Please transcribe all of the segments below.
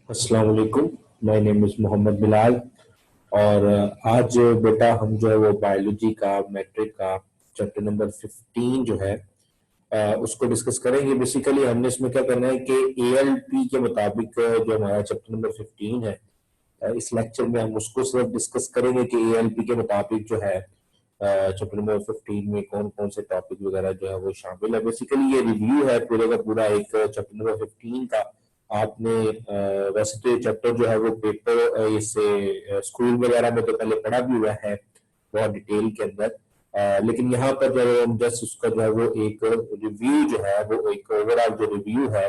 अस्सलाम वालेकुम। My name is Mohammad Bilal. और आज बेटा हम जो है वो बायोलॉजी का मैट्रिक का चैप्टर नंबर 15 जो है उसको डिस्कस करेंगे। बेसिकली हमने इसमें क्या करना है कि एएलपी के मुताबिक जो हमारा चैप्टर नंबर 15 है, इस लेक्चर में हम उसको सिर्फ डिस्कस करेंगे कि एएलपी के मुताबिक जो है चैप्टर नंबर 15 में कौन कौन से टॉपिक वगैरह जो है वो शामिल है। बेसिकली ये रिव्यू है पूरे का पूरा एक चैप्टर नंबर 15 का। आपने वैसे तो ये चैप्टर जो है वो पेपर इससे स्कूल वगैरह में तो पहले पढ़ा भी हुआ है बहुत डिटेल के अंदर, लेकिन यहाँ पर जो हम जस्ट उसका जो है वो एक रिव्यू जो है वो एक ओवरऑल जो रिव्यू है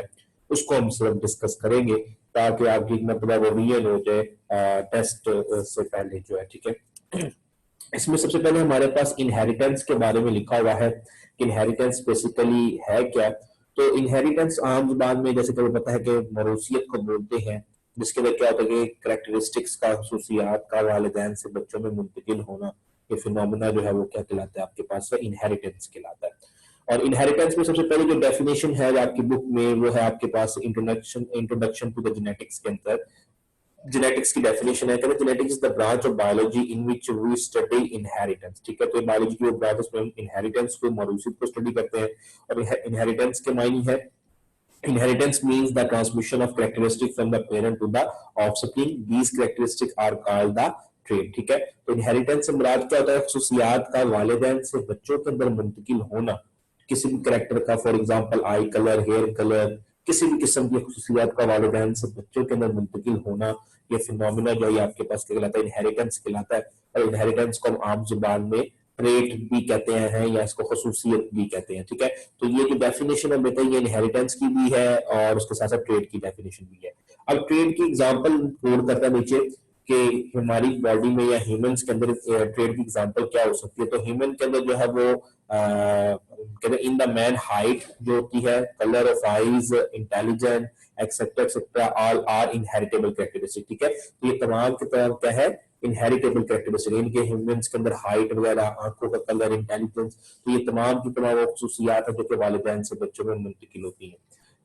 उसको हम सिर्फ डिस्कस करेंगे ताकि आपकी एक मतलब रिवीजन हो जाए टेस्ट से पहले जो है। ठीक है, इसमें सबसे पहले हमारे पास इनहेरिटेंस के बारे में लिखा हुआ है कि इनहेरिटेंस बेसिकली है क्या। तो इनहेरिटेंस आम जुबान में जैसे कि पता है कि मौरूसियत को बोलते हैं, जिसके अंदर क्या होता है कि कैरेक्टरिस्टिक्स का खसूसियात का वालिदैन से बच्चों में मुंतकिल होना, ये फिनोमेना जो है वो क्या कहलाता है आपके पास, इनहेरिटेंस कहलाता है। और इनहेरिटेंस में सबसे पहले जो डेफिनेशन है आपकी बुक में वो है आपके पास इंट्रोडक्शन टू द जेनेटिक्स के अंदर। जेनेटिक्स की डेफिनेशन है, कहते हैं genetics is the branch of biology in which we study inheritance. ठीक है, तो बायोलॉजी की वो ब्रांच है उसमें हम इनहेरिटेंस को मौरूसियत को स्टडी करते हैं। और इनहेरिटेंस के मायने है inheritance means the transmission of characteristic from the parent to the offspring, these characteristic are called the trait. ठीक है, तो इनहेरिटेंस से मुराद क्या होता है, खसूसियात का वालिदैन से बच्चों के अंदर मुंतकिल होना, किसी भी कैरेक्टर का, for example eye colour, hair colour, किसी भी किस्म की खसूसियात का वालिदैन से बच्चों के अंदर मुंतकिल होना, ये फिनोमिना जो है आपके पास क्या कहलाता है, इनहेरिटेंस कहलाता है। और इनहेरिटेंस को हम आम जुबान में ट्रेट भी कहते हैं या इसको खसूसियत भी कहते हैं। ठीक है, तो ये जो डेफिनेशन है बेटा ये इनहेरिटेंस की भी है और उसके साथ साथ ट्रेट की डेफिनेशन भी है। अब ट्रेट की एग्जांपल कोड करता है नीचे कि हमारी बॉडी में या ह्यूमंस के अंदर ट्रेड की एग्जांपल क्या हो सकती है। तो ह्यूमन के अंदर जो है वो कहते हैं इन द मैन हाइट जो होती है, colour of eyes, intelligent etcetera etcetera all are inheritable characteristic. ठीक है, तो ये तमाम के तमाम क्या है, इनहेरिटेबल कैरेक्टरिस्टिक। इनके ह्यूमंस के अंदर हाइट वगैरह, आंखों का कलर, इंटेलिजेंस, तो ये तमाम की तमाम वो खसूसियात है जो कि वालिदैन से बच्चों में मुंतकिल होती हैं।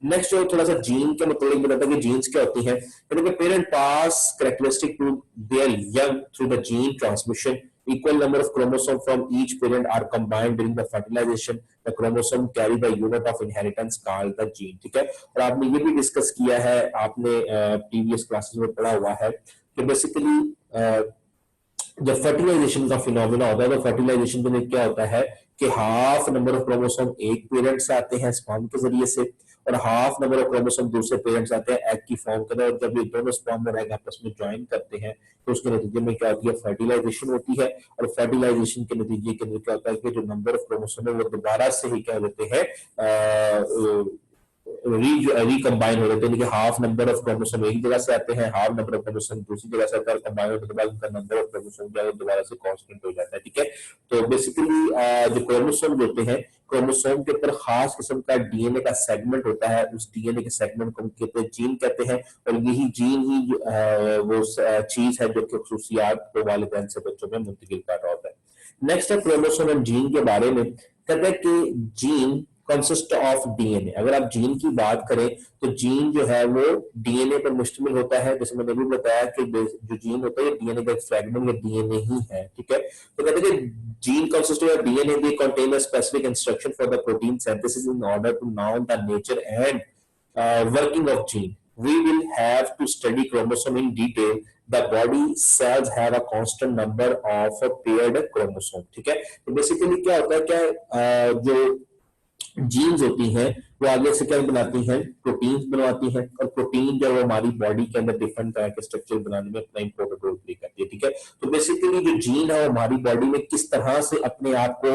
नेक्स्ट जो थोड़ा सा जीन के मतलब बताता है कि जीन्स क्या होती हैं। Parent pass characteristic to their young through the gene transmission, equal number of chromosome from each parent are combined during the fertilization, the chromosome carry the unit of inheritance called the gene। ठीक है, और आपने ये भी discuss किया है, आपने previous classes में पढ़ा हुआ है कि बेसिकली जब फर्टिलाइजेशन का फिनोमिना होता है तो फर्टिलाइजेशन में क्या होता है कि हाफ नंबर ऑफ क्रोमोसोम एक पेरेंट से आते हैं स्पर्म के जरिए से, और हाफ नंबर ऑफ क्रोमोसोम दूसरे पेरेंट से आते हैं एग की फॉर्म के अंदर। और जब ये दोनों स्पर्म और एग आपस में ज्वाइन करते हैं तो उसके नतीजे में क्या होती है, फर्टिलाइजेशन होती है। और फर्टिलाइजेशन के नतीजे के अंदर क्या होता है कि जो नंबर ऑफ क्रोमोसोम है वो दोबारा से ही क्या होते हैं, रिकम्बाइन हो जाते हैं। हाफ नंबर ऑफ क्रोमोसोम एक जगह से आते हैं, हाफ नंबर ऑफ क्रोमोसोम दूसरी जगह से आता है, कंबाइन होने के बाद उनका नंबर ऑफ क्रोमोसोम जो है दोबारा से कांस्टेंट हो जाता है। ठीक है, तो बेसिकली जो क्रोमोसोम होते हैं, क्रोमोसोम के ऊपर खास किस्म का डीएनए का सेगमेंट होता है, उस डीएनए के सेगमेंट को कहते हैं जीन कहते हैं। और यही जीन ही वो चीज है जो कि खसूसियात को वालिदैन से बच्चों में मुंतकिल कर रहा होता है। नेक्स्ट है क्रोमोसोम एंड जीन के बारे में, कहते हैं कि जीन कंसिस्ट ऑफ डीएनए। अगर आप जीन की बात करें तो जीन जो है वो डीएनए पर मुश्तमिल होता है। जैसे मैंने भी बताया कि जो जीन होता है डीएनए का एक फ्रेगमेंट या डीएनए ही है। ठीक है, तो कहते हैं gene consist of DNA, they contain a specific instruction for the protein synthesis in order to know the nature and working of gene. We will have to study chromosome in detail. The body cells have a constant number of paired chromosome। ठीक है, तो basically क्या होता है, क्या जो jeans होती हैं वो आगे से क्या बनाती हैं, प्रोटीन्स बनवाती हैं। और प्रोटीन जो है हमारी बॉडी के अंदर डिफरेंट तरह के स्ट्रक्चर बनाने में अपना इंपॉर्टेंट रोल प्ले करती है। ठीक है, तो बेसिकली जो जीन है वो हमारी बॉडी में किस तरह से अपने आप को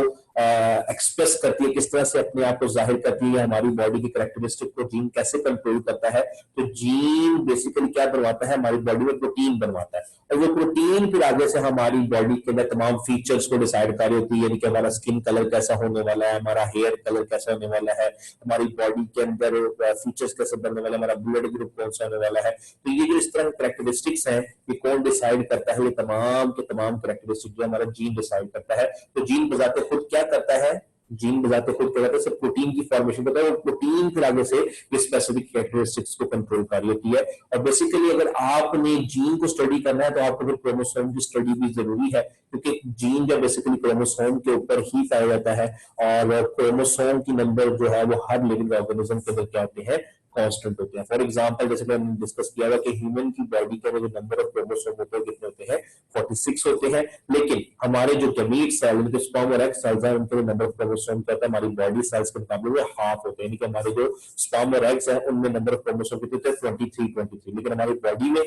एक्सप्रेस करती है, किस तरह से अपने आप को जाहिर करती है, हमारी बॉडी की कैरेक्टरिस्टिक को जीन कैसे कंट्रोल करता है। तो जीन बेसिकली क्या बनवाता है, हमारी बॉडी में प्रोटीन बनवाता है। और वो प्रोटीन फिर आगे से हमारी बॉडी के अंदर तमाम फीचर्स को डिसाइड कर रही होती है, यानी कि हमारा स्किन कलर कैसा होने वाला है, हमारा हेयर कलर कैसा होने वाला है, हमारी बॉडी के अंदर फीचर्स कैसे बनने वाला है, हमारा ब्लड ग्रुप कौन सा होने वाला है। तो ये जो इस तरह कैरेक्टरिस्टिक्स हैं ये कौन डिसाइड करता है, ये तमाम के तमाम कैरेक्टरिस्टिक जो हमारा जीन डिसाइड करता है। तो जीन बजाते खुद क्या करता है, जीन बजाते खुद क्या करता है, सिर्फ प्रोटीन की फॉर्मेशन करता है, वो प्रोटीन फिर आगे से ये स्पेसिफिक कैरेक्टरिस्टिक्स को कंट्रोल कर रही होती है। और बेसिकली अगर आपने जीन को स्टडी करना है तो आपको फिर क्रोमोसोम की स्टडी भी जरूरी है, क्योंकि जीन जो बेसिकली क्रोमोसोम के ऊपर ही पाया जाता है, और क्रोमोसोम की नंबर जो है वो हर लिविंग ऑर्गेनिज्म के अंदर क्या होते हैं, कांस्टेंट होते हैं। फॉर एग्जांपल जैसे कि हमने डिस्कस किया था कि ह्यूमन की बॉडी के अंदर जो नंबर ऑफ क्रोमोसोम होते हैं कितने होते हैं, 46 होते हैं, लेकिन हमारे जो गमीट सेल उनके स्पर्म और एग सेल्स हैं उनके नंबर ऑफ क्रोमोसोम क्या होता है, हमारी बॉडी सेल्स के मुकाबले में हाफ होते हैं, यानी कि हमारे जो स्पर्म और एग्स हैं उनमें नंबर ऑफ क्रोमोसोम कितने होते हैं, 23, लेकिन हमारी बॉडी में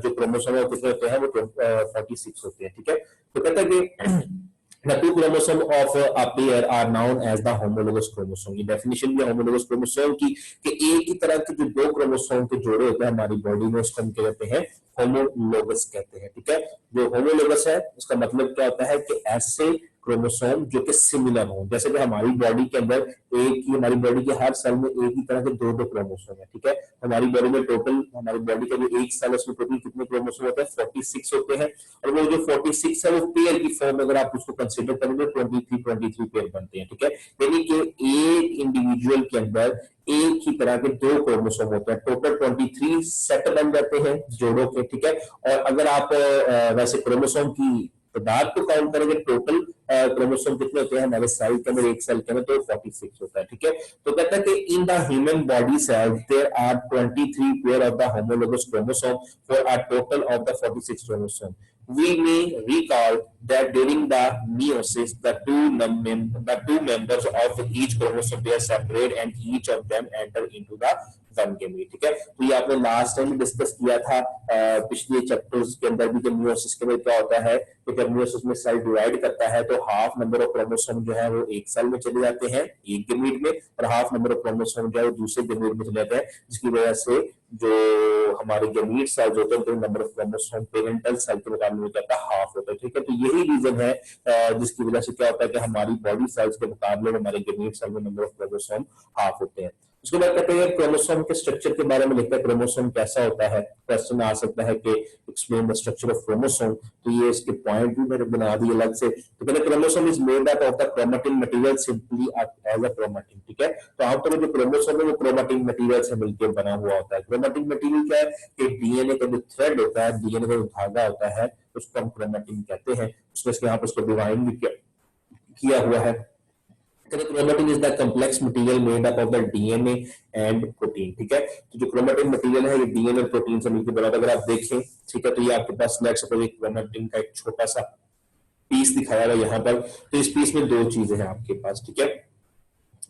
जो क्रोमोसोम है कितने होते हैं, वो 46 होते हैं। ठीक है, तो कहता है कि The two chromosomes of a pair are known as the homologous chromosome. ये डेफिनेशन भी homologous chromosome की कि एक ही तरह के जो दो क्रोमोसोम के जोड़े होते हैं हमारी बॉडी में, उसको हम क्या कहते हैं, होमोलोगस कहते हैं। ठीक है, जो होमोलोगस है उसका मतलब क्या होता है कि ऐसे क्रोमोसोम जो कि सिमिलर हो, जैसे कि हमारी बॉडी के अंदर हमारी बॉडी के हर सेल में एक ही तरह के दो दो क्रोमोसोम है। ठीक है, हमारी बॉडी में टोटल, हमारी बॉडी का जो एक सेल है उसमें टोटल कितने क्रोमोसोम होते हैं, 46 होते हैं, और वो जो 46 है वो पेयर की फॉर्म में अगर आप उसको कंसीडर करेंगे 23 पेयर बनते हैं। ठीक है, यानी कि एक इंडिविजुअल के अंदर एक ही तरह के दो क्रोमोसोम होते हैं, टोटल 23 सेट बन जाते हैं जोड़ों के। ठीक है, और अगर आप वैसे क्रोमोसोम की तादाद को काउंट करेंगे, टोटल क्रोमोसोम कितने होते हैं हमारे सेल के अंदर, एक सेल के अंदर, तो 46 होता है। ठीक है, तो कहता है कि in the human body cell there are 23 pair of the homologous chromosome for a total of the 46 chromosome. We may recall that during the meiosis, the two members of each chromosome they are separate and each of them enter into the one gamete। ठीक है, तो ये आपने last time discuss किया था पिछले chapters के अंदर भी कि meiosis के अंदर क्या होता है कि जब meiosis में सेल डिवाइड करता है तो हाफ नंबर ऑफ क्रोमोसोम जो है वो एक सेल में चले जाते हैं एक गमीट में, और हाफ नंबर ऑफ क्रोमोसोम जो है वो दूसरे गमीट में चले जाते हैं, जिसकी वजह से जो हमारे गमीट सेल्स होते हैं उनके number of chromosome parental cell के मुकाबले में क्या होता है, हाफ होता है। ठीक है, तो यही रीजन है जिसकी वजह से क्या होता है कि हमारी बॉडी सेल्स के मुकाबले में हमारे गमीट सेल में नंबर ऑफ क्रोमोसोम हाफ होते हैं। उसके बाद कहते हैं क्रोमोसोम के स्ट्रक्चर के बारे में लिखते हैं, क्रोमोसोम कैसा होता है, क्वेश्चन आ सकता है कि explain the structure of chromosome, तो ये इसके पॉइंट भी मैंने बना दिए अलग से। तो कहते हैं chromosome is made up of the chromatin material simply as a chromatin. ठीक है, तो आमतौर पर जो क्रोमोसोम है वो क्रोमैटिन मटेरियल से मिलकर बना हुआ होता है। क्रोमैटिन मटेरियल क्या है कि डीएनए का जो थ्रेड होता है, डीएनए का जो धागा होता है उसको हम क्रोमैटिन कहते हैं। उसमें यहाँ पर उसको डिवाइन भी किया हुआ है। Chromatin is the complex material made up of the DNA and protein. ठीक है, तो जो क्रोमैटिन मटेरियल है ये डीएनए और प्रोटीन से मिलकर बना। अगर आप देखें, ठीक है, तो ये आपके पास लेट्स सपोज एक क्रोमैटिन का एक छोटा सा पीस दिखाया हुआ यहाँ पर, तो इस पीस में दो चीजें हैं आपके पास। ठीक है,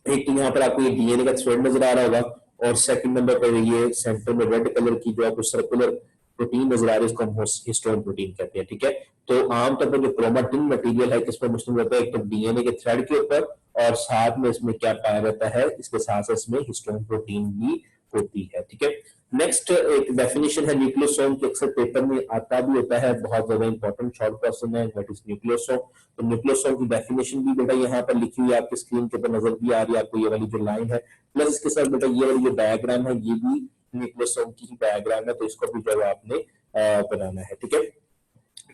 एक तो यहाँ पर आपको ये डीएनए का थ्रेड नजर आ रहा होगा, और सेकंड नंबर पर ये सेंटर में रेड कलर की जो आपको सर्कुलर प्रोटीन नजर आ रही है उसको हम हिस्टोन प्रोटीन कहते हैं। ठीक है, तो आमतौर पर जो क्रोमैटिन मटेरियल है किस पर मुश्तमिल होता है, एक तो डीएनए के थ्रेड के ऊपर, और साथ में इसमें क्या पाया जाता है, इसके साथ साथ इसमें हिस्टोन प्रोटीन भी होती है। ठीक है, नेक्स्ट एक डेफिनेशन है न्यूक्लियोसोम की, अक्सर पेपर में आता भी होता है, बहुत ज्यादा इंपॉर्टेंट शॉर्ट क्वेश्चन है, व्हाट इज न्यूक्लियोसोम। तो न्यूक्लियोसोम की डेफिनेशन भी बेटा यहाँ पर लिखी हुई है आपकी स्क्रीन के ऊपर नजर भी आ रही है आपको, ये वाली जो लाइन है, प्लस इसके साथ बेटा ये वाली जो डायग्राम है ये भी न्यूक्लियोसोम की ही डायग्राम है, तो इसको भी जो आपने बनाना है। ठीक है,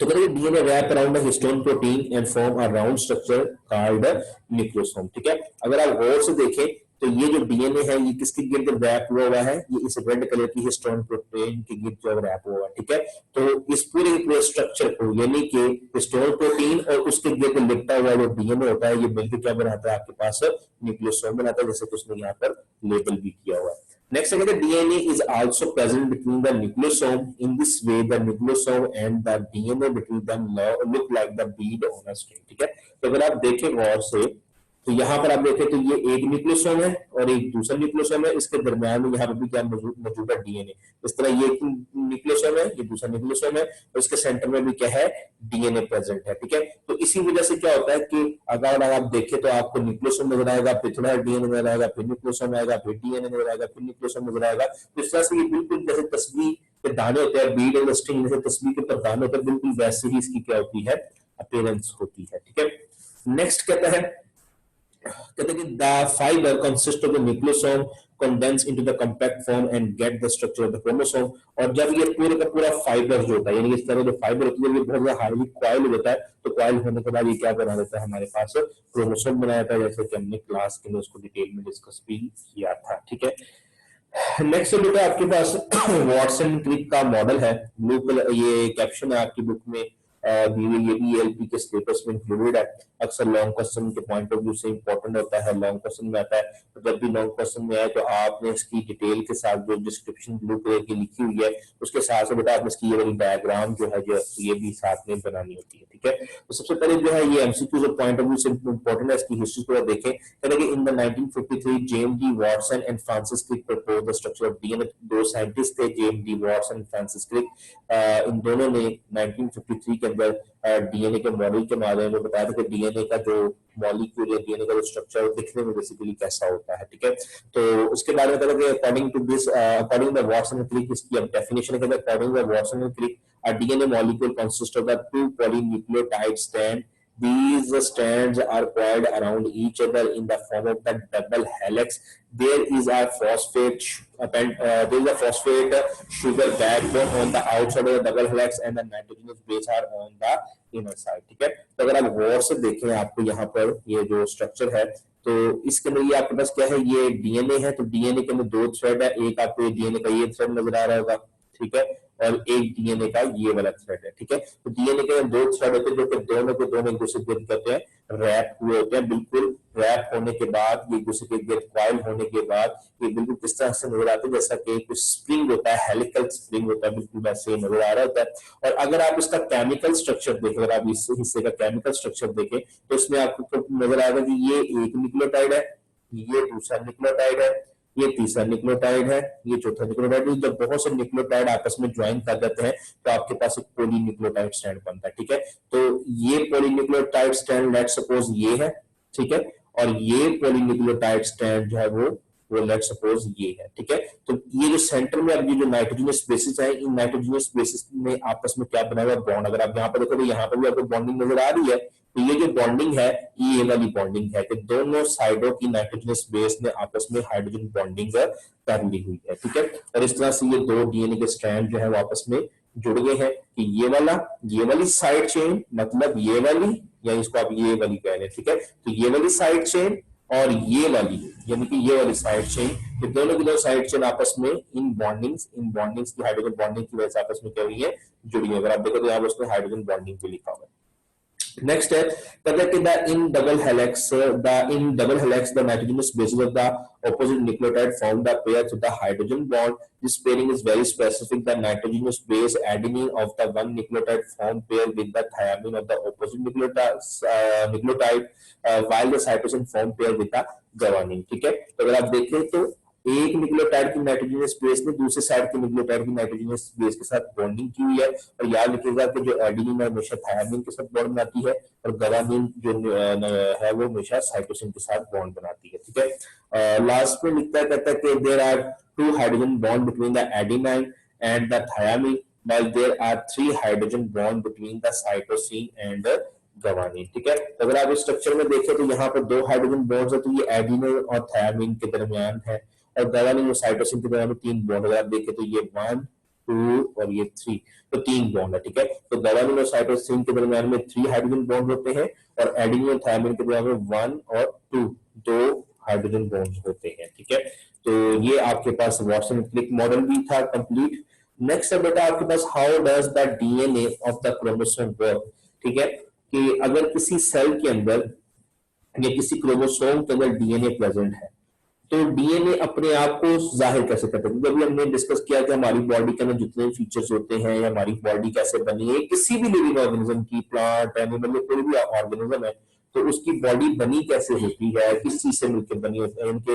तो कहते हैं DNA wrap around the histone protein and form a round structure called nucleosome. ठीक है, अगर आप गौर से देखें तो ये जो डीएनए है ये किसके गिर्द रैप हुआ हुआ है, ये इस रेड कलर की हिस्टोन प्रोटीन के गिर्द जो रैप हुआ है। ठीक है, तो इस पूरे स्ट्रक्चर को यानी कि हिस्टोन प्रोटीन और उसके गिर्द लिपटा हुआ जो डीएनए होता है ये मिलकर क्या बनाता है आपके पास न्यूक्लियोसोम बनाता है, जैसे कि उसने यहाँ पर लेबल भी किया हुआ है। Next, again, the DNA is also present between the nucleosome. In this way, the nucleosome and the DNA between them look like the bead on a string. ठीक है, तो अगर आप देखें गौर से तो यहाँ पर आप देखें तो ये एक न्यूक्लियोसोम है और एक दूसरा न्यूक्लियोसोम है, इसके दरमियान में यहाँ पर भी क्या मौजूद है डीएनए। इस तरह ये एक न्यूक्लियोसोम है, ये दूसरा न्यूक्लियोसोम है, और इसके सेंटर में भी क्या है, डीएनए प्रेजेंट है। ठीक है, तो इसी वजह से क्या होता है कि अगर आप देखें तो आपको न्यूक्लियोसोम नजर आएगा, फिर थोड़ा डीएनए नजर आएगा, फिर न्यूक्लियोसोम आएगा, फिर डीएनए नजर आएगा, फिर न्यूक्लियोसोम नजर आएगा। तो इस तरह से ये बिल्कुल जैसे तस्वीर के दाने होते हैं, बीड और स्ट्रिंग जैसे तस्वीर के ऊपर दाने होते हैं, बिल्कुल वैसे ही इसकी क्या होती है, अपीयरेंस होती है। ठीक है, नेक्स्ट कहता है कहते हैं कि the fibre consist of the nucleosome condense into the compact form and get the structure of the chromosome. और जब ये पूरे का पूरा फाइबर जो होता है, यानी इस तरह जो फाइबर होती है, ये बहुत ज्यादा हाईली कॉइल होता है, तो कॉइल होने के बाद ये क्या बना देता है, हमारे पास क्रोमोसोम बनाया था, जैसे कि हमने क्लास के लिए उसको डिटेल में डिस्कस भी किया था। ठीक है, नेक्स्ट बेटा आपके पास वॉटसन क्रिक का मॉडल है, ब्लू कलर ये कैप्शन है आपकी बुक में दी हुई, ये भी एलपी के सिलेबस में इंक्लूडेड है। अक्सर लॉन्ग क्वेश्चन के पॉइंट ऑफ व्यू से इंपॉर्टेंट होता है, लॉन्ग क्वेश्चन में आता है। तो जब भी लॉन्ग क्वेश्चन में आए तो आपने इसकी डिटेल के साथ जो डिस्क्रिप्शन ब्लू कलर की लिखी हुई है उसके साथ से बेटा आपने इसकी ये वाली डायग्राम जो है जो ये भी साथ में बनानी होती है। ठीक है, तो सबसे पहले जो है ये एमसीक्यू जो पॉइंट ऑफ व्यू से इंपॉर्टेंट है, इसकी हिस्ट्री थोड़ा देखें। कहते हैं कि in the 1953 James D Watson and Francis Crick propose the structure of DNA. दो साइंटिस्ट थे, James D Watson and Francis Crick, इन दोनों ने 1953 के अंदर डीएनए के मॉडल के बारे में बताया था कि डीएनए का जो मॉलिक्यूल या डीएनए का जो स्ट्रक्चर दिखने में बेसिकली कैसा होता है। ठीक है, तो उसके बारे में बताया कि according to this, according to Watson and Crick, इसकी अब डेफिनेशन है। According to Watson and Crick, a DNA molecule consists of the two polynucleotide strand. These strands are coiled around each other in the form of the double helix. There is a phosphate sugar backbone on the outside of the double helix and the nitrogenous base are on the inner side. ठीक है, तो अगर आप गौर से देखें, आपको यहाँ पर ये जो स्ट्रक्चर है, तो इसके अंदर ये आपके पास क्या है, ये डीएनए है। तो डीएनए के अंदर दो थ्रेड है, एक आपको ये डीएनए का ये थ्रेड नजर आ रहा होगा, ठीक है, और एक डीएनए का ये वाला थ्रेड है। ठीक है, तो डीएनए के दो थ्रेड होते हैं जो कि दोनों के दोनों एक दूसरे के कहते हैं रैप हुए होते हैं। बिल्कुल रैप होने के बाद, ये दूसरे के गेट कॉइल होने के बाद ये बिल्कुल किस तरह से नजर आते हैं, जैसा कि कुछ स्प्रिंग होता है, हेलिकल स्प्रिंग होता है, बिल्कुल वैसे नजर आ रहा होता है। और अगर आप इसका केमिकल स्ट्रक्चर देखें, अगर आप इस हिस्से का केमिकल स्ट्रक्चर देखें, तो इसमें आपको नजर आएगा कि ये एक न्यूक्लियोटाइड है, ये दूसरा न्यूक्लियोटाइड है, ये तीसरा न्यूक्लियोटाइड है, ये चौथा न्यूक्लियोटाइड है। जब बहुत से न्यूक्लियोटाइड आपस में ज्वाइन कर जाते हैं तो आपके पास एक पॉलीन्यूक्लियोटाइड स्ट्रैंड बनता है। ठीक है, तो ये पॉलीन्यूक्लियोटाइड स्ट्रैंड लेट सपोज ये है, ठीक है, और ये पॉलीन्यूक्लियोटाइड स्ट्रैंड जो है वो लेट सपोज ये है। ठीक है, तो ये जो सेंटर में अब ये जो नाइट्रोजनस बेसिस है, इन नाइट्रोजनस बेसिस में आपस में क्या बना हुआ बॉन्ड, अगर आप यहाँ पर देखो तो यहाँ पर भी आपको बॉन्डिंग नजर आ रही है। तो ये जो बॉन्डिंग है ये वाली बॉन्डिंग है कि दोनों साइडों की नाइट्रोजनस बेस ने आपस में हाइड्रोजन बॉन्डिंग कर ली हुई है। ठीक है, और इस तरह से ये दो डीएनए के स्ट्रैंड जो है वो आपस में जुड़ गए हैं कि ये वाली साइड चेन, मतलब ये वाली, या इसको आप ये वाली कह रहे हैं। ठीक है, तो ये वाली साइड चेन और ये वाली, यानी कि ये वाली साइड चेन, तो दोनों की दो साइड चेन आपस में इन बॉन्डिंग्स की हाइड्रोजन बॉन्डिंग की वजह से आपस में क्या हुई है, जुड़ी है। अगर आप देखो तो यहाँ पर उसमें हाइड्रोजन बॉन्डिंग भी लिखा हुआ है। Next है, कहता है कि the in double helix the nitrogenous bases of the opposite nucleotide form the pair to the hydrogen bond. This pairing is very specific. The nitrogenous base adenine of the one nucleotide form pair with the thymine of the opposite nucleotide while the cytosine form pair with the guanine. ठीक है, तो अगर आप देखें तो एक nucleotide की nitrogenous base ने दूसरे साइड के न्यूक्लियोटाइड की नाइट्रोजनस बेस के साथ बॉन्डिंग की हुई है। और याद रखिएगा कि जो एडेनिन है हमेशा थायमिन के साथ बॉन्ड बनाती है, और गुआनिन जो है वो हमेशा साइटोसिन के साथ बॉन्ड बनाती है। ठीक है, लास्ट में लिखता है, कहता है कि there are two hydrogen bond between the adenine and the thymine while there are 3 hydrogen bond between the cytosine and the guanine. ठीक है, तो अगर आप इस स्ट्रक्चर में देखें तो यहाँ पर दो हाइड्रोजन बॉन्ड्स है, तो ये एडेनिन और थायमिन के दरमियान है, और गुआनिन और साइटोसिन के दरमियान 3 बॉन्ड। अगर आप देखें तो ये 1 2 और ये 3, तो 3 बॉन्ड है। ठीक है, तो गुआनिन और साइटोसिन के दरमियान में 3 हाइड्रोजन बॉन्ड होते हैं, और एडेनिन और थायमिन के दरमियान में 1 और 2 हाइड्रोजन बॉन्ड्स होते हैं। ठीक है, तो ये आपके पास वॉटसन क्रिक मॉडल भी था कंप्लीट। नेक्स्ट है बेटा आपके पास how does the DNA of the chromosome work. ठीक है, कि अगर किसी सेल के अंदर या किसी क्रोमोसोम के अंदर डीएनए प्रेजेंट है तो डीएनए अपने आप को जाहिर कैसे करता है। जब हमने डिस्कस किया कि हमारी बॉडी के अंदर जितने फीचर्स होते हैं या हमारी बॉडी कैसे बनी है, किसी भी लिविंग ऑर्गेनिज्म की, प्लांट एनिमल या कोई भी ऑर्गेनिज्म है, तो उसकी बॉडी बनी कैसे होती है, किस चीज से मिलकर बनी होती है, उनके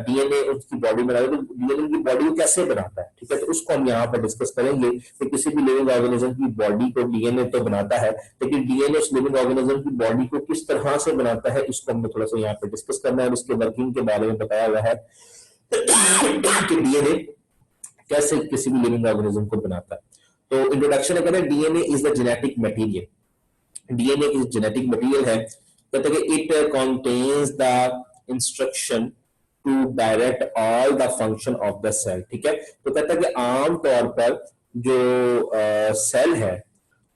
डीएनए उसकी बॉडी बना, तो डीएनए की बॉडी को कैसे बनाता है। ठीक है, तो उसको हम यहाँ पर डिस्कस करेंगे कि किसी भी लिविंग ऑर्गेनिज्म की बॉडी को डीएनए तो बनाता है, लेकिन डीएनए उस लिविंग ऑर्गेनिज्म की बॉडी को किस तरह से बनाता है, इसको हमने थोड़ा सा यहाँ पर डिस्कस करना है। और इसके वर्किंग के बारे में बताया हुआ है कि डीएनए कैसे किसी भी लिविंग ऑर्गेनिज्म को बनाता है। तो इंट्रोडक्शन है, DNA is the genetic material. DNA एक जेनेटिक मटेरियल है कहते हैं कि it contains the instruction to direct all the function of the cell. ठीक है, तो कहता है कि आम तौर पर जो सेल है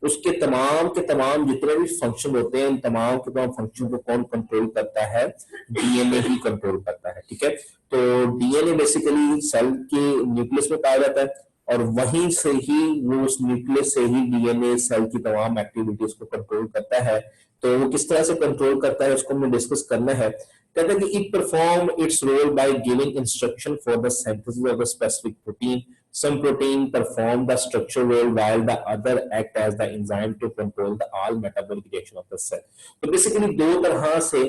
उसके तमाम के तमाम जितने भी फंक्शन होते हैं, इन तमाम के तमाम फंक्शन को कौन कंट्रोल करता है? डीएनए ही कंट्रोल करता है। ठीक है, तो डीएनए बेसिकली सेल के न्यूक्लियस में पाया जाता है और वहीं से ही वो उस न्यूक्लियस से ही डीएनए सेल की तमाम एक्टिविटीज को कंट्रोल करता है। तो वो किस तरह से कंट्रोल करता है उसको हमें डिस्कस करना है। कहते हैं कि it perform its role by giving instruction for the synthesis of the specific protein. Some protein perform the structural role while the other act as the enzyme to control the all metabolic reaction of the cell। तो basically दो तरह से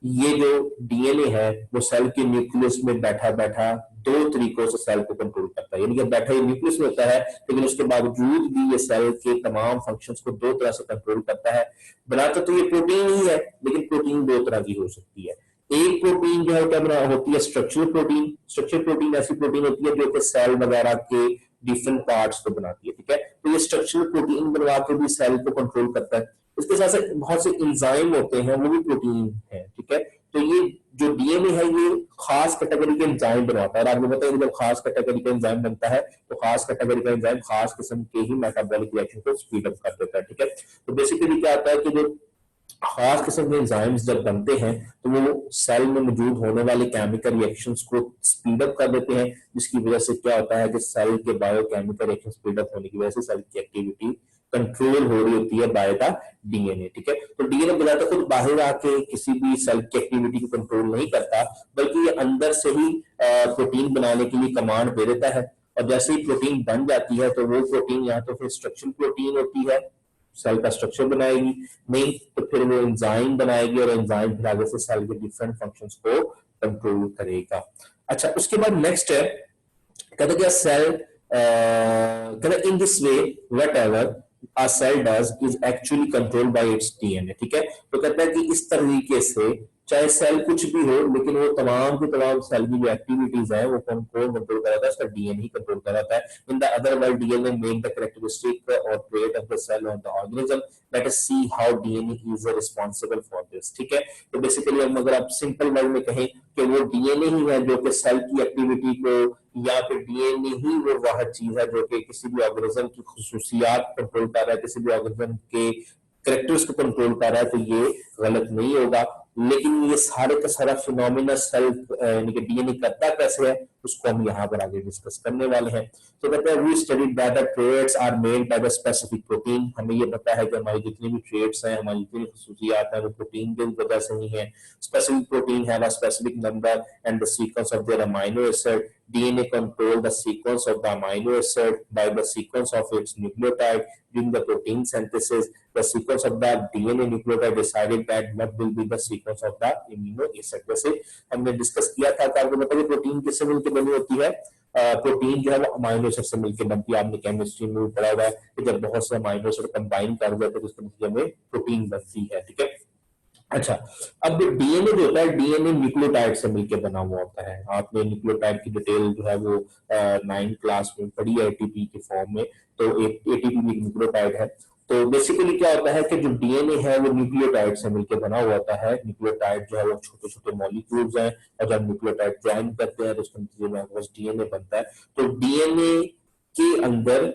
ये जो DNA है वो cell के nucleus में बैठा बैठा दो तरीकों से सेल को कंट्रोल करता है। यानी कि बैठा ये न्यूक्लियस में होता है लेकिन उसके बावजूद भी ये सेल के तमाम फंक्शंस को दो तरह से कंट्रोल करता है। बनाता तो ये प्रोटीन ही है लेकिन प्रोटीन दो तरह की हो सकती है। एक प्रोटीन जो है क्या बना होती है? Structural protein. स्ट्रक्चरल प्रोटीन ऐसी प्रोटीन होती है जो कि सेल वगैरह के डिफरेंट पार्ट्स को बनाती है। ठीक है, तो ये स्ट्रक्चरल प्रोटीन बनवा के भी सेल को कंट्रोल करता है। इसके साथ साथ बहुत से एंजाइम होते हैं वो भी प्रोटीन है। ठीक है, तो ये जो डीएनए है ये खास कैटेगरी के एंजाइम बनवाता है। और आपको पता है जब खास कैटेगरी का एंजाइम बनता है तो खास कैटेगरी का एंजाइम खास किस्म के ही मेटाबॉलिक रिएक्शन को स्पीड अप कर देता है। ठीक है, तो बेसिकली क्या होता है कि जो खास किस्म के एंजाइम्स जब बनते हैं तो वो सेल में मौजूद होने वाले केमिकल रिएक्शंस को स्पीड अप कर देते हैं, जिसकी वजह से क्या होता है कि सेल के बायोकेमिकल रिएक्शन स्पीड अप होने की वजह से सेल की एक्टिविटी कंट्रोल हो रही होती है बाय द डीएनए। ठीक है, तो डीएनए बनाता खुद बाहर आके किसी भी सेल की एक्टिविटी को कंट्रोल नहीं करता बल्कि ये अंदर से ही प्रोटीन बनाने के लिए कमांड दे देता है। और जैसे ही प्रोटीन बन जाती है तो वो प्रोटीन या तो फिर स्ट्रक्चरल प्रोटीन होती है, सेल का स्ट्रक्चर बनाएगी, नहीं तो फिर वो एंजाइम बनाएगी और एंजाइम फिर आगे से सेल के डिफरेंट फंक्शंस को कंट्रोल करेगा। अच्छा, उसके बाद नेक्स्ट है कहते क्या सेल कहते in this way whatever a cell does is actually controlled by its DNA। ठीक है, तो कहता है कि इस तरीके से चाहे सेल कुछ भी हो लेकिन वो तमाम की तमाम सेल की जो एक्टिविटीज है वो कौन कंट्रोल कर रहा है? उसका डीएनए ही कंट्रोल कर रहा है। In the other word DNA make the characteristic और trait of the cell of the organism. Let us see how DNA is responsible for this. ठीक है, तो बेसिकली हम अगर आप सिंपल वर्ड में कहें कि वो डीएनए ही है जो कि सेल की एक्टिविटी को या फिर डीएनए ही वो वह चीज है जो कि किसी भी ऑर्गेनिज्म की खुसूसियात कंट्रोल कर रहा है, किसी भी ऑर्गेनिज्म के कैरेक्टर्स को कंट्रोल कर रहा है, तो ये गलत नहीं होगा। लेकिन ये सारे का सारा फिनोमिना सेल्फ यानी कि डीएनए करता कैसे है उसको हम यहाँ पर आगे डिस्कस करने वाले हैं। तो कहते हैं we studied that the traits are made by the specific protein. हमें ये पता है कि हमारी जितनी भी ट्रेट्स हैं, हमारी जितनी खुसूसियात हैं वो प्रोटीन की वजह से ही है। Specific protein have a specific number and the sequence of their amino acid. DNA control the sequence of the amino acid by the sequence of its nucleotide during the protein synthesis. The sequence of the DNA nucleotide decided that what will be the sequence of the amino acid। जैसे हमने discuss किया था कि आपको बताइए protein किससे मिलकर बनी होती है? प्रोटीन जो है वो अमाइनो एसिड से मिलकर बनती है। आपने केमिस्ट्री में भी पढ़ा हुआ है कि जब बहुत से अमाइनो एसिड कंबाइन कर देते हैं तो उसके नतीजे में प्रोटीन बनती है। ठीक है, अच्छा, अब डीएनए जो होता है डीएनए न्यूक्लियोटाइड से मिलकर बना हुआ होता है। आपने न्यूक्लियोटाइड की डिटेल जो है वो 9th क्लास में पढ़ी है एटीपी के फॉर्म में। तो एटीपी भी न्यूक्लियोटाइड है। तो बेसिकली क्या होता है कि जो डीएनए है वो न्यूक्लियोटाइड से मिलकर बना हुआ होता है। न्यूक्लियोटाइड जो है वो छोटे छोटे मॉलिक्यूल्स हैं और जब न्यूक्लियोटाइड ज्वाइन करते हैं तो उसके नतीजे में बस डीएनए बनता है। तो डीएनए के अंदर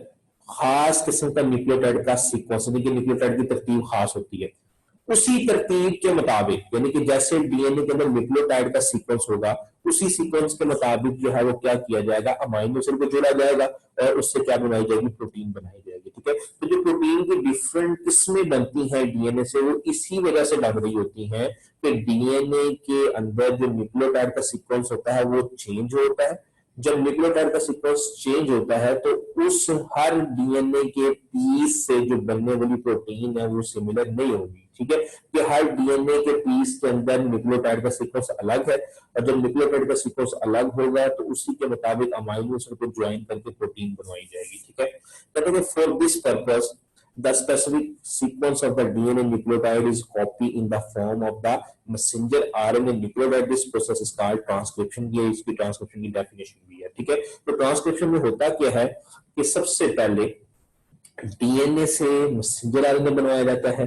खास किस्म का न्यूक्लियोटाइड का सीक्वेंस यानी कि न्यूक्लियोटाइड की तरतीब खास होती है। उसी तरतीब के मुताबिक यानी कि जैसे डीएनए के अंदर न्यूक्लियोटाइड का सीक्वेंस होगा उसी सीक्वेंस के मुताबिक जो है वो क्या किया जाएगा? अमाइनो एसिड को जोड़ा जाएगा और उससे क्या बनाई जाएगी? प्रोटीन बनाई जाएगी। ठीक है, तो जो प्रोटीन की डिफरेंट किस्में बनती हैं डीएनए से वो इसी वजह से बन रही होती हैं कि डीएनए के अंदर जो न्यूक्लियोटाइड का सीक्वेंस होता है वो चेंज होता है। जब न्यूक्लियोटाइड का सीक्वेंस चेंज होता है तो उस हर डीएनए के पीस से जो बनने वाली प्रोटीन है वो सिमिलर नहीं होगी। ठीक है, कि हर डीएनए के पीस के अंदर न्यूक्लियोटाइड का सीक्वेंस अलग है और जब न्यूक्लियोटाइड का सीक्वेंस अलग होगा तो उसी के मुताबिक अमाइनो एसिड को ज्वाइन करके प्रोटीन बनवाई जाएगी। ठीक है, कहते हैं for this purpose the specific sequence of the DNA nucleotide is copied in the form of the messenger RNA nucleotide। This process is called transcription। ये इसकी ट्रांसक्रिप्शन की डेफिनेशन भी है। ठीक है, तो ट्रांसक्रिप्शन में होता क्या है कि सबसे पहले डीएनए से मैसेंजर आरएनए बनवाया जाता है।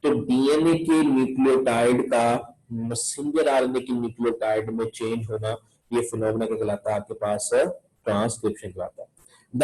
तो डीएनए के न्यूक्लियोटाइड का मैसेंजर आरएनए के न्यूक्लियोटाइड में चेंज होना, ये फिनोमेना क्या कहलाता है आपके पास? ट्रांसक्रिप्शन कहलाता है। The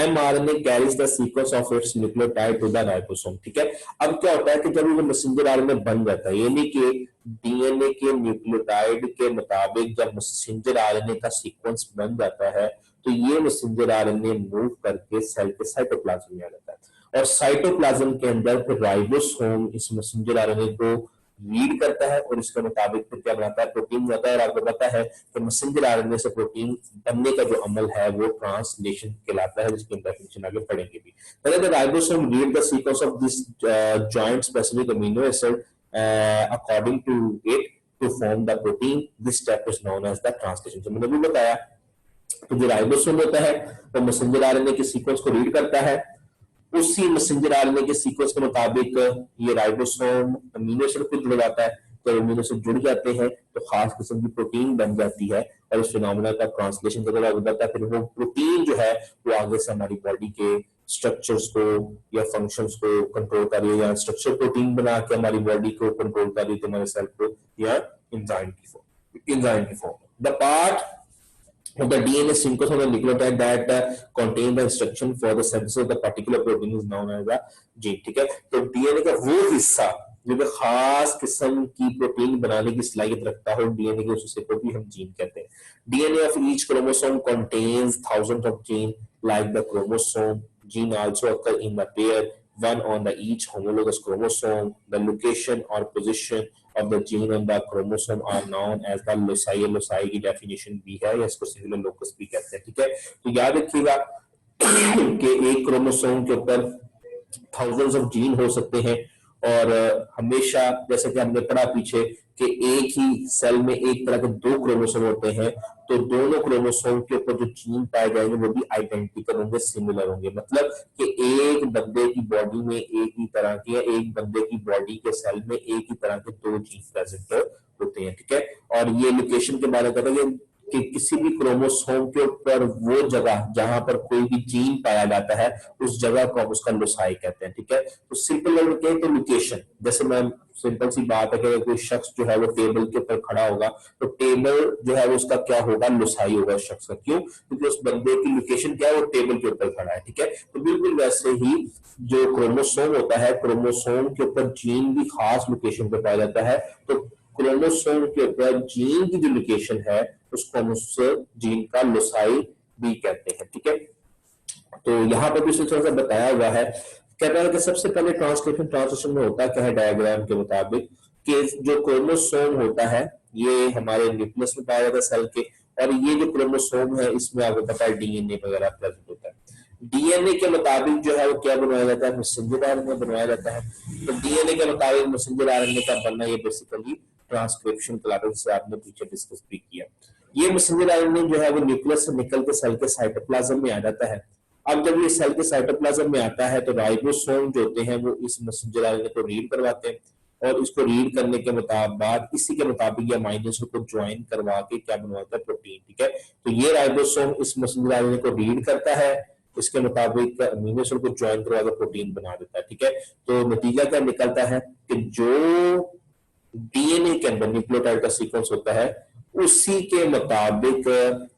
mRNA carries the sequence of its nucleotide to the ribosome। ठीक है, अब क्या होता है कि जब ये मैसेंजर आरएनए बन जाता है, यानी कि डीएनए के न्यूक्लियोटाइड के मुताबिक जब मैसेंजर आरएनए का सीक्वेंस बन जाता है, तो ये मैसेंजर आरएनए मूव करके सेल के साइटोप्लाज्म में आ जाता है, और साइटोप्लाज्म के अंदर फिर राइबोसोम इस मैसेंजर आरएनए को रीड करता है और इसके मुताबिक फिर क्या बनाता है? प्रोटीन बनाता है। और आपको पता है कि मैसेंजर आरएनए से प्रोटीन बनने का जो अमल है वो ट्रांसलेशन कहलाता है, जिसकी हम डेफिनेशन आगे पढ़ेंगे भी। पहले the ribosome read the sequence of this joint specific amino acid according to it to form the protein. This step is known as the translation. मैंने भी बताया, तो जो राइबोसोम होता है वो मैसेंजर आरएनए के सीक्वेंस को रीड करता है, उसी मैसेंजर आरएनए के सीक्वेंस के मुताबिक ये राइबोसोम अमीनो एसिड को जुड़ जाता है। जब अमीनो एसिड जुड़ जाते हैं तो खास किस्म की प्रोटीन बन जाती है, और इस फिनोमेना का ट्रांसलेशन का हो जाता है। फिर वो प्रोटीन जो है वो आगे से हमारी बॉडी के स्ट्रक्चर्स को या फंक्शंस को कंट्रोल कर रही है, या स्ट्रक्चर प्रोटीन बना के हमारी बॉडी को कंट्रोल कर रही है, हमारे सेल को, या एंजाइम की form. The part of the DNA sequence of the nucleotide that contain the instruction for the synthesis of the particular protein is known as the gene। ठीक है, तो डीएनए का वो हिस्सा जो खास किस्म की प्रोटीन बनाने की सलाहियत रखता हो, डीएनए के उस हिस्से को भी हम जीन कहते हैं। DNA of each chromosome contains thousands of genes like the chromosome। Gene also occur in the pair, one on the each homologous chromosome। The location or position of the gene on the chromosome are known as the loci। loci की definition भी है, या इसको singular locus भी कहते हैं। ठीक है, तो याद रखिएगा कि एक क्रोमोसोम के ऊपर थाउजेंड्स ऑफ जीन हो सकते हैं, और हमेशा जैसे कि हमने पढ़ा पीछे कि एक ही सेल में एक तरह के दो क्रोमोसोम होते हैं, तो दोनों क्रोमोसोम के ऊपर जो जीन पाए जाएंगे वो भी आइडेंटिकल होंगे, सिमिलर होंगे। मतलब कि एक बंदे की बॉडी में एक ही तरह के, एक बंदे की बॉडी के सेल में एक ही तरह के दो जीन प्रेजेंट होते हैं। ठीक है, और ये लोकेशन के बारे में कहते हैं कि किसी भी क्रोमोसोम के ऊपर वो जगह जहां पर कोई भी जीन पाया जाता है, उस जगह को हम उसका लोसाई कहते हैं। ठीक है, तो सिंपल वर्ड कहें तो लोकेशन, जैसे मैं सिंपल सी बात है कि कोई शख्स जो है वो टेबल के ऊपर खड़ा होगा, तो टेबल जो है वो उसका क्या होगा? लोसाई होगा उस शख्स का। क्यों? क्योंकि उस बंदे की लोकेशन क्या है? वो टेबल के ऊपर खड़ा है। ठीक है, तो बिल्कुल वैसे ही जो क्रोमोसोम होता है, क्रोमोसोम के ऊपर जीन भी खास लोकेशन पर पाया जाता है, तो क्रोमोसोम के ऊपर जीन की जो लोकेशन है उसको हम उस जीन का लोसाई भी कहते हैं। ठीक है, तो यहाँ पर भी थोड़ा सा बताया हुआ है। कहता है कि सबसे पहले ट्रांसलेशन में होता क्या है? डायग्राम के मुताबिक कि जो क्रोमोसोम होता है ये हमारे न्यूक्लियस में पाया जाता है सेल के, और ये जो क्रोमोसोम है इसमें आपको पता है डीएनए वगैरह प्रेजेंट होता है। डीएनए के मुताबिक जो है वो क्या बनाया जाता है? मैसेंजर आरएनए बनाया जाता है। तो डीएनए के मुताबिक मैसेंजर आरएनए का बनना ये बेसिकली ट्रांसक्रिप्शन कहलाता है, जिसे आपने पीछे डिस्कस भी किया। ये मैसेंजर आरएनए जो है वो न्यूक्लियस से निकल के सेल के साइटोप्लाज्म में आ जाता है। अब जब ये सेल के साइटोप्लाज्म में आता है तो राइबोसोम जो होते हैं वो इस मैसेंजर आरएनए को रीड करवाते हैं, और इसको रीड करने के बाद इसी के मुताबिक ये अमीनो एसिड को ज्वाइन करवा के क्या बनवाता है? प्रोटीन। ठीक है, तो ये राइबोसोम इस मैसेंजर आरएनए को रीड करता है, इसके मुताबिक अमीनो एसिड को ज्वाइन करवा कर प्रोटीन बना देता है। ठीक है, तो नतीजा क्या निकलता है कि जो डीएनए के अंदर न्यूक्लियोटाइड का सीक्वेंस होता है उसी के मुताबिक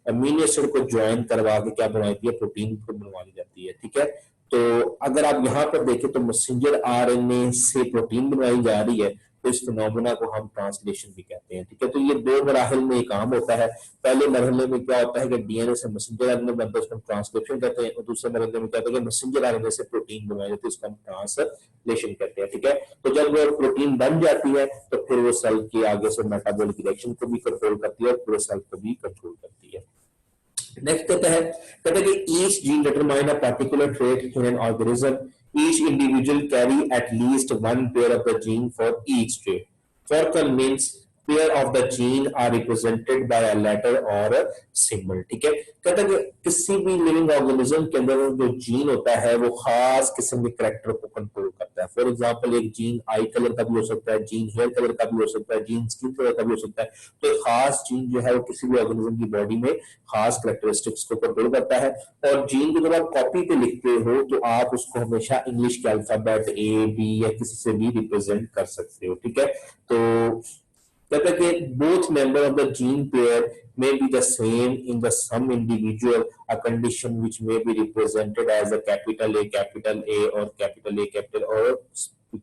अमीनो एसिड को ज्वाइन करवा के क्या बनाती है? प्रोटीन को बनवा दी जाती है। ठीक है, तो अगर आप यहाँ पर देखें तो मैसेंजर आरएनए से प्रोटीन बनाई जा रही है, तो इस फिनोमेना को हम ट्रांसलेशन भी कहते हैं। ठीक है, तो ये दो मराहल में काम होता है। पहले मरहले में क्या होता है कि डीएनए से मैसेंजर आरएनए बनता है, उसको हम ट्रांसक्रिप्शन कहते हैं, और दूसरे मरहले में क्या होता है कि मैसेंजर आरएनए से प्रोटीन बनाई जाती है, उसको हम ट्रांसलेशन कहते हैं। ठीक है, तो जब वो प्रोटीन बन जाती है तो फिर वो सेल के आगे से मेटाबॉलिक रिएक्शन को भी कंट्रोल करती है और पूरे सेल को भी कंट्रोल करती है। नेक्स्ट कहता है कि each gene determine a particular trait in an organism। Each individual carry at least one pair of the gene for each trait। Forker means pair of the gene are represented by a letter or symbol. ठीक है, कहता है कि किसी भी living organism के अंदर जो जीन होता है वो खास किस्म के करेक्टर को कंट्रोल करता है। फॉर एग्जांपल एक जीन आई कलर का भी हो सकता है, जीन हेयर कलर का भी हो सकता है, जीन स्किन कलर का भी हो सकता है। तो एक खास जीन जो है वो किसी भी ऑर्गेनिज्म की बॉडी में खास करेक्टरिस्टिक्स को कंट्रोल करता है। और जीन को जब आप कॉपी पे लिखते हो तो आप उसको हमेशा इंग्लिश के अल्फाबेट ए बी या किसी से भी रिप्रेजेंट कर सकते हो। ठीक है, तो कहता है कि both member of the gene pair may be the same in the some individual, a condition which may be represented as a capital A or capital A capital or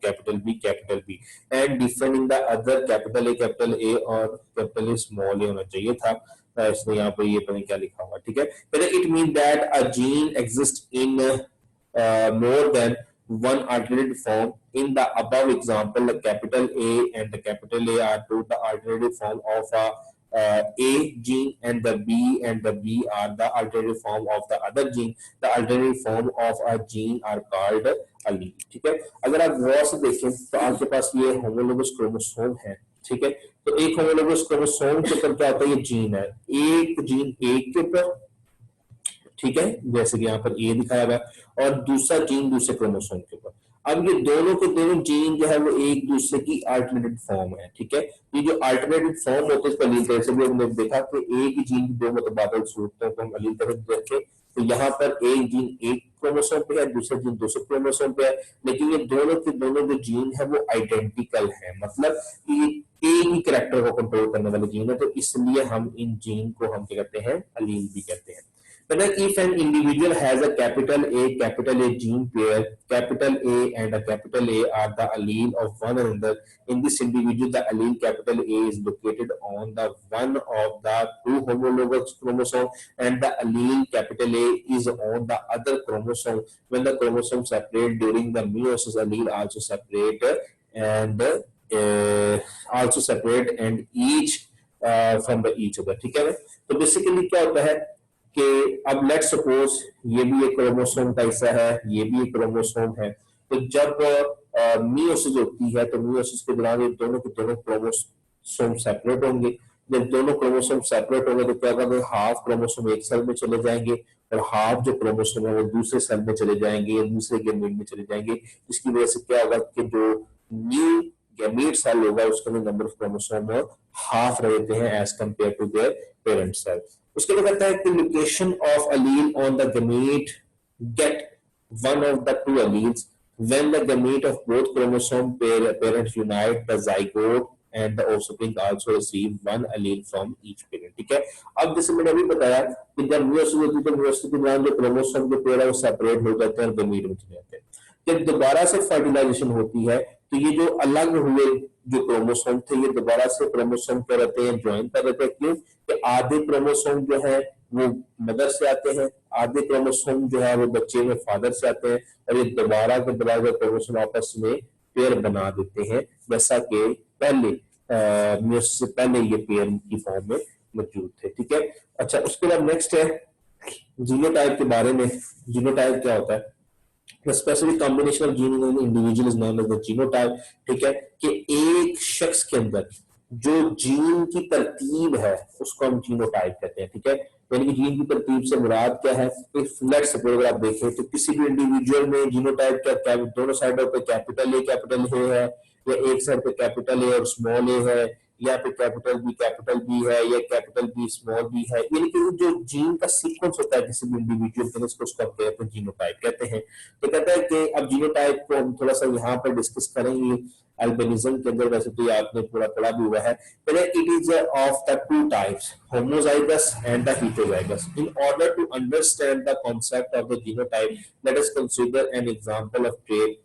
capital B and different in the other capital A और capital A small a होना चाहिए था। इसने यहाँ पे ये पता नहीं क्या लिखा हुआ। ठीक है, कहते it mean that a gene exist in more than one alternative form. In the above example, the capital A and the capital A are two the alternative form of A gene, and the B and the B are the alternative form of the other gene. The alternative form of a gene are called allele. ठीक है, अगर आप गौर से देखें तो आपके पास ये homologous chromosome है। ठीक है, तो एक होमोलोगस क्रोमोसोम के ऊपर क्या होता है, ये जीन है, एक जीन एक के ऊपर, ठीक है, जैसे कि यहाँ पर ए दिखाया गया, और दूसरा जीन दूसरे क्रोमोसोम के ऊपर। अब ये दोनों के दोनों जीन जो है वो एक दूसरे की अल्टरनेटेड फॉर्म है। ठीक है, ये जो अल्टरनेटेड फॉर्म होते हैं इसको अलील तरह से भी हमने देखा कि एक ही जीन की दो मुतबादल सूरतों को हम अलील तरह से देखें तो यहाँ पर एक जीन एक क्रोमोसोम पे है, दूसरा जीन दूसरे क्रोमोसोम पे है, लेकिन ये दोनों के दोनों जो जीन है वो आइडेंटिकल है, मतलब ये एक ही कैरेक्टर को कंट्रोल करने वाले जीन है। तो इसलिए हम इन जीन को हम क्या कहते हैं, अलील भी कहते हैं। Whether if an individual has a capital A gene pair, capital A and a capital A are the allele of one another. In this individual, the allele capital A is located on the one of the two homologous chromosome, and the allele capital A is on the other chromosome. When the chromosomes separate during the meiosis, allele also separate and each from the each other. ठीक है, तो basically क्या होता है कि अब let suppose ये भी एक क्रोमोसोम का हिस्सा है, ये भी एक क्रोमोसोम है, तो जब मियोसिस होती है तो मियोसिस के दौरान ये दोनों के दोनों क्रोमोसोम सेपरेट होंगे। जब दोनों क्रोमोसोम सेपरेट होंगे तो क्या होगा, हाफ क्रोमोसोम एक सेल में चले जाएंगे और हाफ जो क्रोमोसोम है वो दूसरे सेल में चले जाएंगे या दूसरे गैमीट में चले जाएंगे। इसकी वजह से क्या होगा कि जो न्यू गैमीट सेल होगा उसके अंदर नंबर ऑफ क्रोमोसोम हाफ रहते हैं as compare to their parent cell. उसके बाद कहता है कि location of allele on the gamete get one of the two alleles when the gamete of both chromosome parents unite, the zygote and the offspring also receive one allele from each parent। ठीक है, अब जैसे मैंने अभी बताया कि जब meiosis होती है तो मियोसिस के दौरान जो क्रोमोसोम के पेयर है वो सेपरेट हो जाते हैं और गमीट में चले जाते हैं। जब दोबारा से फर्टिलाइजेशन होती है तो ये जो अलग हुए जो क्रोमोसोम थे ये दोबारा से क्रोमोसोम क्या रहते हैं, ज्वाइन कर रहते हैं। क्यों कि आधे क्रोमोसोम जो है वो मदर से आते हैं, आधे क्रोमोसोम जो है वो बच्चे में फादर से आते हैं, और ये दोबारा के दोबारा क्रोमोसोम आपस में पेयर बना देते हैं, जैसा कि पहले मियोसिस से पहले ये पेयर की फॉर्म में मौजूद थे। ठीक है, अच्छा उसके बाद नेक्स्ट है जीनोटाइप के बारे में। जीनोटाइप क्या होता है, The specific combination of gene in an individual is known as the genotype। ठीक है, कि एक शख्स के अंदर जो जीन की तरतीब है उसको हम जीनोटाइप कहते हैं। ठीक है, यानी कि जीन की तरतीब से मुराद क्या है, लेट्स सपोज अगर आप देखें तो किसी भी इंडिविजुअल में जीनोटाइप क्या दोनों साइडों पे कैपिटल ए है, या एक साइड पे कैपिटल ए और स्मॉल ए है, या फिर कैपिटल बी है, या कैपिटल बी स्मॉल बी है, यानी कि जो जीन का सीक्वेंस होता है किसी भी इंडिविजुअल के उसको कहते हैं जीनोटाइप कहते हैं। तो कहता है कि अब जीनोटाइप को हम थोड़ा सा यहाँ पर डिस्कस करेंगे अल्बिनिज्म के अंदर, वैसे तो ये आपने पूरा पढ़ा भी हुआ है। पहले it is of the two types, homozygous and the heterozygous. In order to understand the concept of the genotype, let us consider an example of trait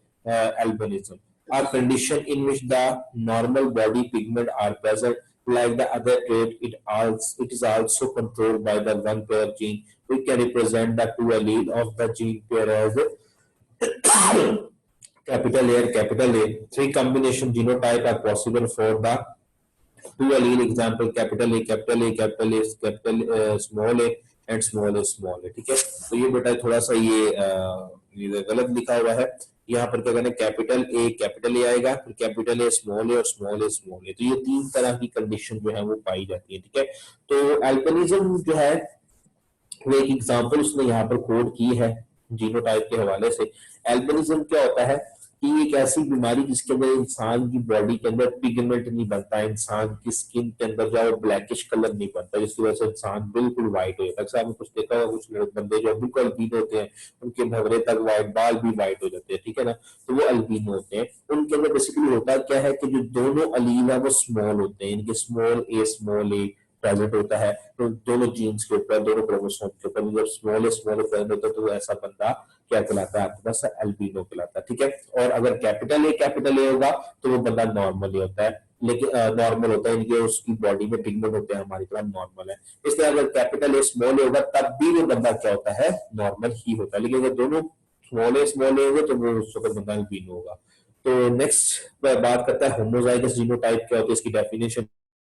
albinism, a condition in which the normal body pigment are present. Like the other trait, it is also controlled by the one pair gene. We can represent the two allele of the gene pair as capital A and capital A. Three combination genotype are possible for the two allele. Example, capital A, capital A, capital A, capital small a and small a, small a। ठीक है, तो ये बेटा थोड़ा सा ये गलत लिखा हुआ है, यहाँ पर क्या करना है, कैपिटल ए आएगा, फिर कैपिटल ए स्मॉल ए और स्मॉल ए। तो ये 3 तरह की कंडीशन जो है वो पाई जाती है, ठीक है। तो अल्पिनिज्म जो है वो एक एग्जांपल उसने यहाँ पर कोड की है जीनोटाइप के हवाले से। एल्बिनिज्म क्या होता है कि एक ऐसी बीमारी जिसके अंदर इंसान की बॉडी के अंदर पिगमेंट नहीं बनता, इंसान की स्किन के अंदर जो है ब्लैकिश कलर नहीं बनता, जिसकी वजह से इंसान बिल्कुल व्हाइट हो जाता है। अक्सर आपने कुछ देखा होगा, कुछ बंदे जो बिल्कुल अल्बीनो होते हैं, उनके भवरे तक व्हाइट, बाल भी व्हाइट हो जाते हैं, ठीक है ना। तो वो अल्बीनो होते हैं। उनके अंदर बेसिकली होता क्या है कि जो दोनों अलील है वो स्मॉल होते हैं, इनके स्मॉल ए प्रेजेंट होता है, तो दोनों जीन्स के ऊपर, दोनों क्रोमोसोम के ऊपर जब स्मॉल प्रेजेंट होता है तो ऐसा बंदा क्या कहलाता है, आपके पास एल्बिनो कहलाता है, ठीक है। और अगर कैपिटल ए होगा तो वो बंदा नॉर्मल ही होता है, लेकिन नॉर्मल होता है, इनके उसकी बॉडी में पिगमेंट होते हैं, हमारी तरह नॉर्मल है। इसलिए अगर कैपिटल ए स्मॉल ए होगा तब भी वो बंदा क्या होता है, नॉर्मल ही होता है। लेकिन अगर दोनों स्मॉल ए होगा तो वो उस वक्त बंदा एल्बिनो होगा। तो नेक्स्ट बात करता है होमोजाइगस जीनोटाइप क्या होती है, इसकी डेफिनेशन